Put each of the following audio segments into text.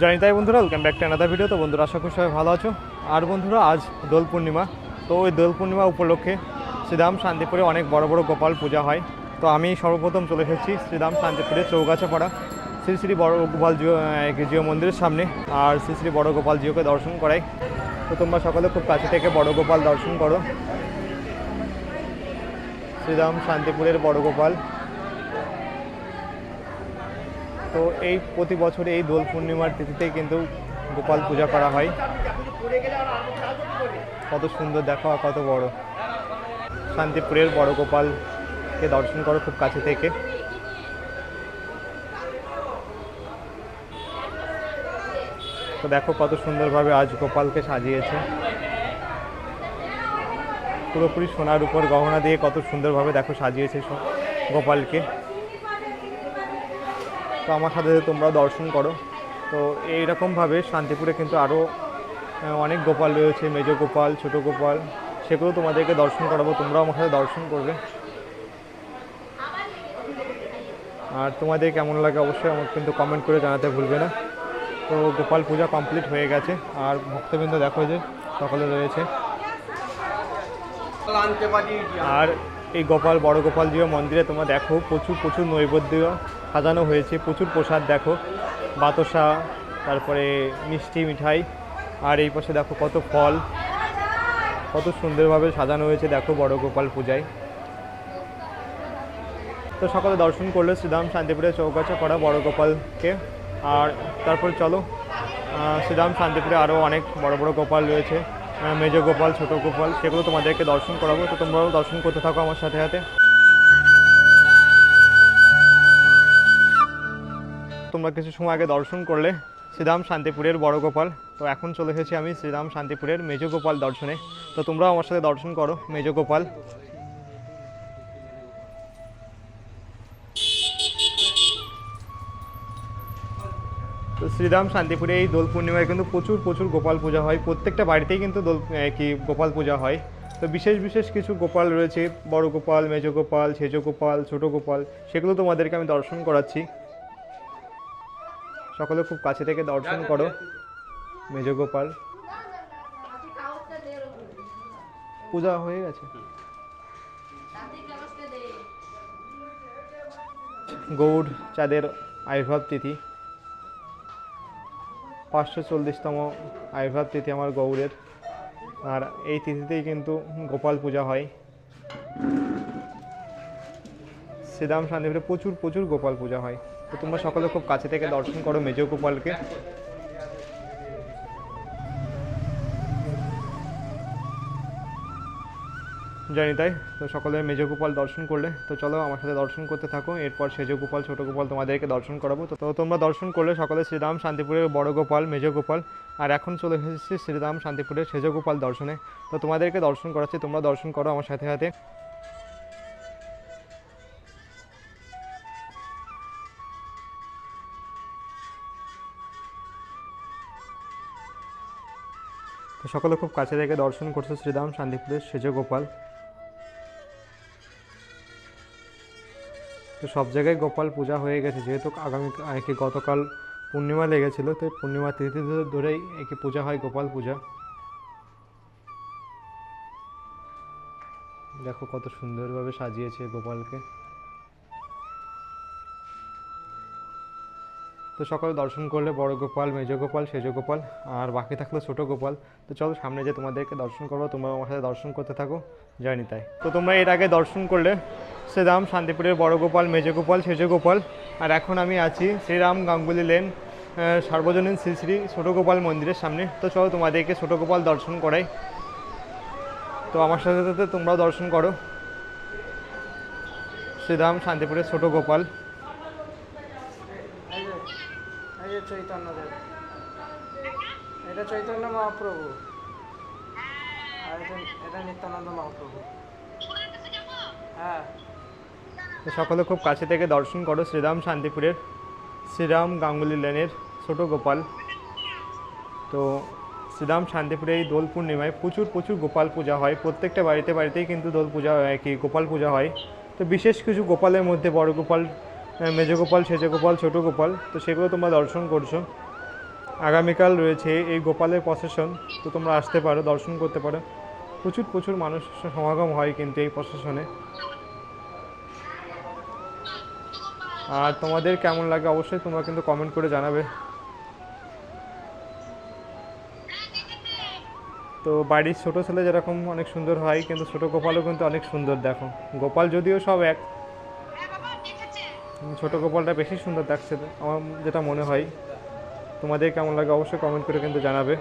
জানি তাই বন্ধুরা, welcome back to another video. তো বন্ধুরা আশা করি সবাই ভালো আছো। আর বন্ধুরা আজ দোল পূর্ণিমা, তো ওই দোল পূর্ণিমা উপলক্ষে শ্রীধাম শান্তিপুরে অনেক বড় বড় গোপাল পূজা হয়। তো আমি সর্বপ্রথম চলে এসেছি শ্রীধাম শান্তিপুরে চৌগাছাপাড়া শ্রী শ্রী বড় গোপাল জিও মন্দিরের সামনে, আর শ্রী শ্রী বড় গোপাল জিওকে দর্শন করাই। তো তোমরা সকলে খুব কাছে থেকে বড় গোপাল দর্শন করো। শ্রীধাম শান্তিপুরের বড় গোপাল। তো এই প্রতি বছর এই দোল পূর্ণিমার তিথিতেই কিন্তু গোপাল পূজা করা হয়। কত সুন্দর দেখো, কত বড় শান্তিপুরের বড় গোপালকে দর্শন করো খুব কাছে থেকে। তো দেখো কত সুন্দরভাবে আজ গোপালকে সাজিয়েছে, পুরোপুরি সোনার উপর গহনা দিয়ে কত সুন্দরভাবে দেখো সাজিয়েছে গোপালকে। তো আমার সাথে তোমরাও দর্শন করো। তো এইরকমভাবে শান্তিপুরে কিন্তু আরও অনেক গোপাল রয়েছে, মেজ গোপাল, ছোট গোপাল, সেগুলো তোমাদেরকে দর্শন করাবো, তোমরাও আমার সাথে দর্শন করবে। আর তোমাদের কেমন লাগে অবশ্যই আমাকে কিন্তু কমেন্ট করে জানাতে ভুলবে না। তো গোপাল পূজা কমপ্লিট হয়ে গেছে, আর ভক্তবৃন্দ দেখো যে সকলে রয়েছে। আর এই বড় গোপাল জিও মন্দিরে তোমরা দেখো প্রচুর নৈবেদ্য সাজানো হয়েছে, প্রচুর প্রসাদ দেখো, বাতাসা, তারপরে মিষ্টি মিঠাই, আর এই পাশে দেখো কত ফল, কত সুন্দরভাবে সাজানো হয়েছে দেখো বড় গোপাল পূজায়। তো সকলে দর্শন করলে শ্রীধাম শান্তিপুরে চৌগাছাপাড়া বড় গোপালকে। আর তারপর চলো, শ্রীধাম শান্তিপুরে আরও অনেক বড় বড় গোপাল রয়েছে, মেজ গোপাল, ছোট গোপাল, সেগুলো তোমাদেরকে দর্শন করাবো। তো তোমরাও দর্শন করতে থাকো আমার সাথে সাথে। তোমরা কিছু সময় আগে দর্শন করলে শ্রীধাম শান্তিপুরের বড় গোপাল। তো এখন চলে এসেছি আমি শ্রীধাম শান্তিপুরের মেজ গোপাল দর্শনে। তো তোমরাও আমার সাথে দর্শন করো মেজ গোপাল। তো শ্রীধাম শান্তিপুরে এই দোল পূর্ণিমায় কিন্তু প্রচুর গোপাল পূজা হয়, প্রত্যেকটা বাড়িতেই কিন্তু গোপাল পূজা হয়। তো বিশেষ কিছু গোপাল রয়েছে, বড় গোপাল, মেজ গোপাল, সেজ গোপাল, ছোট গোপাল, সেগুলো তোমাদেরকে আমি দর্শন করাচ্ছি। সকলে খুব কাছে থেকে দর্শন করো মেজ গোপাল। পূজা হয়ে গেছে। গৌড় চাঁদের আবির্ভাব তিথি, 540তম আবির্ভাব তিথি আমার গৌড়ের। আর এই তিথিতেই কিন্তু গোপাল পূজা হয়। শ্রীধাম শান্তিপুরে প্রচুর গোপাল পূজা হয়। তো তোমরা সকলে খুব কাছে থেকে দর্শন করো মেজ গোপালকে। জানি তাই। তো সকলে মেজ গোপাল দর্শন করলে, তো চলো আমার সাথে দর্শন করতে থাকো। এরপর সেজ গোপাল, ছোট গোপাল তোমাদেরকে দর্শন করাবো। তো তোমরা দর্শন করলে সকলে শ্রীধাম শান্তিপুরের বড় গোপাল, মেজ গোপাল। আর এখন চলে এসেছি শ্রীধাম শান্তিপুরের সেজ গোপাল দর্শনে। তো তোমাদেরকে দর্শন করাচ্ছি, তোমরা দর্শন করো আমার সাথে সাথে। তো সকলে খুব কাছে থেকে দর্শন করছে শ্রীধাম শান্তিপুরের সেজ গোপাল। তো সব জায়গায় গোপাল পূজা হয়ে গেছে, যেহেতু গতকাল পূর্ণিমা লেগেছিল, তো পূর্ণিমা তিথি ধরেই পূজা হয় গোপাল পূজা। দেখো কত সুন্দরভাবে সাজিয়েছে গোপালকে। তো সকলে দর্শন করলে বড় গোপাল, মেজ গোপাল, সেজ গোপাল, আর বাকি থাকলো ছোট গোপাল। তো চলো সামনে যে তোমাদেরকে দর্শন করবো, তোমরা আমার সাথে দর্শন করতে থাকো। জানি তাই। তো তোমরা এর আগে দর্শন করলে শ্রীধাম শান্তিপুরের বড় গোপাল, মেজ গোপাল, সেজ গোপাল। আর এখন আমি আছি শ্রীরাম গাঙ্গুলি লেন সার্বজনীন শ্রী শ্রী ছোট গোপাল মন্দিরের সামনে। তো চলো তোমাদেরকে ছোট গোপাল দর্শন করাই। তো আমার সাথে সাথে তোমরাও দর্শন করো শ্রীধাম শান্তিপুরের ছোট গোপাল। চৈতন্যদেব, এটা চৈতন্য মহাপ্রভু, আর এটা নিত্যানন্দ মহাপ্রভু। হ্যাঁ, তো সকলে খুব কাছে থেকে দর্শন করো শ্রীধাম শান্তিপুরের শ্রীরাম গাঙ্গুলি লেনের ছোট গোপাল। তো শ্রীধাম শান্তিপুরে এই দোল পূর্ণিমায় প্রচুর গোপাল পূজা হয়, প্রত্যেকটা বাড়িতেই কিন্তু দোল পূজা গোপাল পূজা হয়। তো বিশেষ কিছু গোপালের মধ্যে বড় গোপাল, মেজ গোপাল, সেজ গোপাল, ছোট গোপাল, তো সেগুলো তোমরা দর্শন করছো। আগামীকাল রয়েছে এই গোপালের প্রসেশন, তো তোমরা আসতে পারো, দর্শন করতে পারো। প্রচুর প্রচুর মানুষ সমাগম হয় কিন্তু এই প্রসেশনে। আর তোমাদের কেমন লাগে অবশ্যই তোমরা কিন্তু কমেন্ট করে জানাবে। তো বাড়ির ছোট ছেলে যেরকম অনেক সুন্দর হয়, কিন্তু ছোট গোপালও কিন্তু অনেক সুন্দর। দেখো গোপাল যদিও সব এক, ছোট গোপালটা বেশি সুন্দর লাগছে আমার যেটা মনে হয়। তোমাদের কেমন লাগে অবশ্যই কমেন্ট করে কিন্তু জানাবে।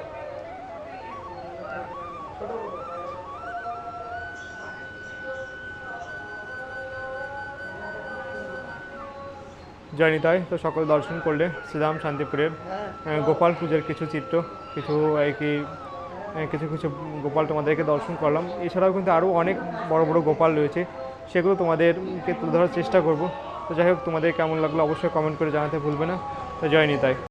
জানি তাই তো সকলে দর্শন করলে শ্রীরাম শান্তিপুরের গোপাল পুজোর কিছু চিত্র, কিছু আর কি কিছু কিছু গোপাল তোমাদেরকে দর্শন করলাম। এছাড়াও কিন্তু আরও অনেক বড় বড় গোপাল রয়েছে, সেগুলো তোমাদেরকে তুলে ধরার চেষ্টা করব। তো যাই হোক, তোমাদের কেমন লাগলো অবশ্যই কমেন্ট করে জানাতে ভুলবে না। তো জয় নিতাই।